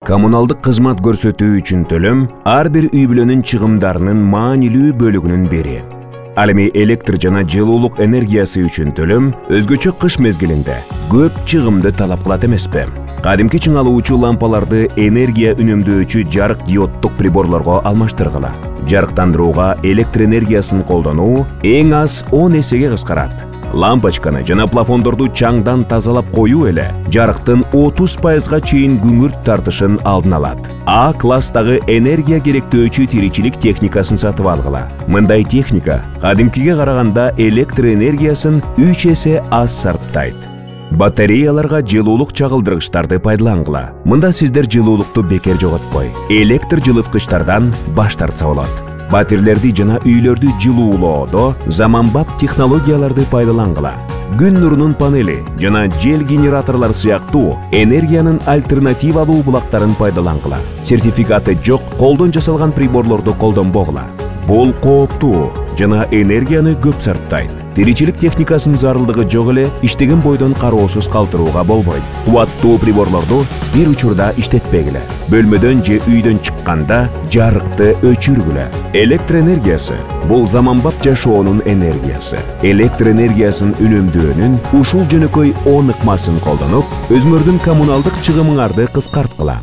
Коммуналдык кызмат көрсөтүү үчүн төлөм ар бир үй бүлөнүн чыгымдарынын маанилүү бөлүгүнүн бири. Ал эми электр жана жылуулук энергиясы үчүн төлөм өзгөчө кыш мезгилинде көп чыгымды талап кылат эмеспи? Кадимки чыңалуучу лампаларды энергия үнөмдөөчү жарык диоддук приборлорго алмаштыргыла. Жарыктандырууга электр энергиясын колдонуу эң аз 10 эсеге кыскарат. Лампочканы жана плафондорду чаңдан тазалап коюу эле жарыктын 30%га чейин күңүрт тартышын алдын алат. А класстагы энергия керектөөчү тиричилик техникасын сатып алгыла. Мындай техника кадимкиге караганда электр энергиясын 3 эсе аз сарптайт. Батареяларга жылуулук чагылдыргычтарды пайдалангыла. Мында сиздер жылуулукту бекер жоготпой, электр жылыткычтардан баш тартса болот. Батирелерди жана үйлөрдү жылуулоодо заманбап технологияларды пайдалангыла. Күн нурунун панели жана жел генераторлор сыяктуу энергиянын альтернативалуу булактарын пайдалангыла. Сертификаты жок колдон жасалган приборлорду колдонбогула. Бул кооптуу жана энергияны көп сарптайт. Тиричилик техникасынын зарылдыгы жок эле иштеген бойдон кароосуз калтырууга болбойт. Кубаттуу приборлорду бир учурда иштетпегиле. Бөлмөдөн же үйдөн чыкканда жарыкты өчүргүлө. Электр энергиясы бул заманбап жашоонун энергиясы. Электр энергиясын үнөмдөөнүн ушул жөнөкөй 10 ыкмасын колдонуп, өзүңөрдүн коммуналдык чыгымыңарды кыскарткыла.